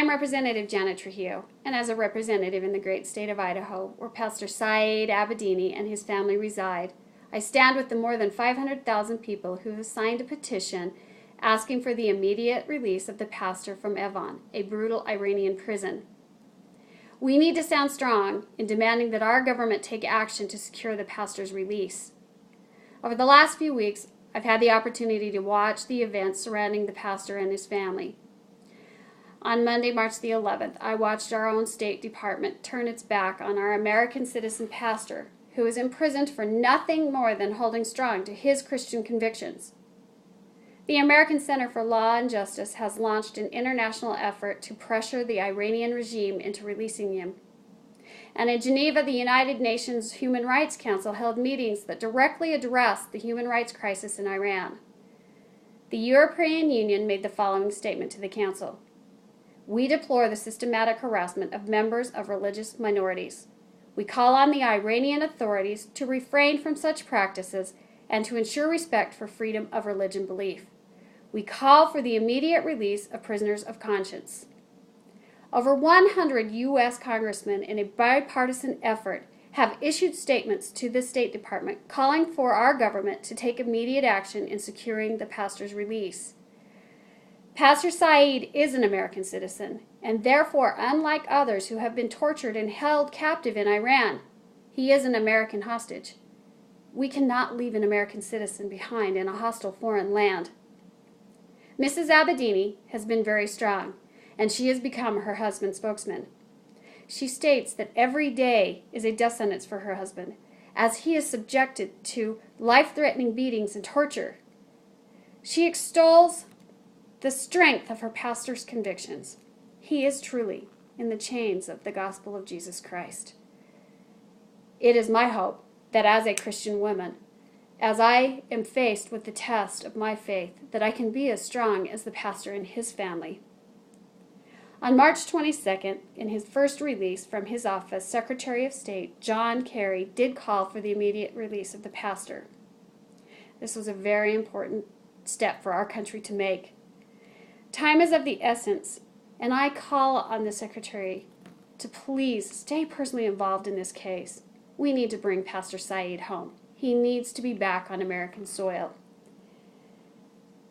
I'm Representative Janet Trujillo, and as a representative in the great state of Idaho, where Pastor Saeed Abedini and his family reside, I stand with the more than 500,000 people who have signed a petition asking for the immediate release of the pastor from Evin, a brutal Iranian prison. We need to stand strong in demanding that our government take action to secure the pastor's release. Over the last few weeks, I've had the opportunity to watch the events surrounding the pastor and his family. On Monday, March the 11th, I watched our own State Department turn its back on our American citizen pastor, who was imprisoned for nothing more than holding strong to his Christian convictions. The American Center for Law and Justice has launched an international effort to pressure the Iranian regime into releasing him. And in Geneva, the United Nations Human Rights Council held meetings that directly addressed the human rights crisis in Iran. The European Union made the following statement to the Council. We deplore the systematic harassment of members of religious minorities. We call on the Iranian authorities to refrain from such practices and to ensure respect for freedom of religion belief. We call for the immediate release of prisoners of conscience. Over 100 U.S. congressmen in a bipartisan effort have issued statements to the State Department calling for our government to take immediate action in securing the pastor's release. Pastor Saeed is an American citizen, and therefore, unlike others who have been tortured and held captive in Iran, he is an American hostage. We cannot leave an American citizen behind in a hostile foreign land. Mrs. Abedini has been very strong, and she has become her husband's spokesman. She states that every day is a death sentence for her husband, as he is subjected to life-threatening beatings and torture. She extols the strength of her pastor's convictions. He is truly in the chains of the gospel of Jesus Christ. It is my hope that as a Christian woman, as I am faced with the test of my faith, that I can be as strong as the pastor and his family. On March 22nd, in his first release from his office, Secretary of State John Kerry did call for the immediate release of the pastor. This was a very important step for our country to make. Time is of the essence, and I call on the Secretary to please stay personally involved in this case. We need to bring Pastor Saeed home. He needs to be back on American soil.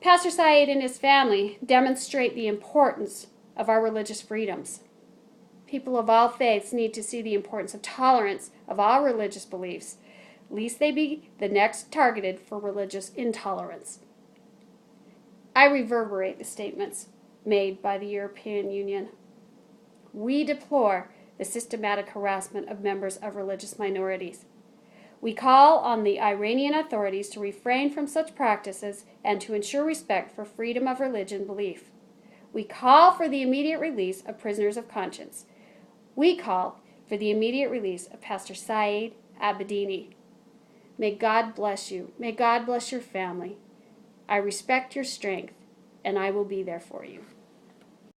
Pastor Saeed and his family demonstrate the importance of our religious freedoms. People of all faiths need to see the importance of tolerance of all religious beliefs, lest they be the next targeted for religious intolerance. I reverberate the statements made by the European Union. We deplore the systematic harassment of members of religious minorities. We call on the Iranian authorities to refrain from such practices and to ensure respect for freedom of religion belief. We call for the immediate release of prisoners of conscience. We call for the immediate release of Pastor Saeed Abedini. May God bless you. May God bless your family. I respect your strength, and I will be there for you.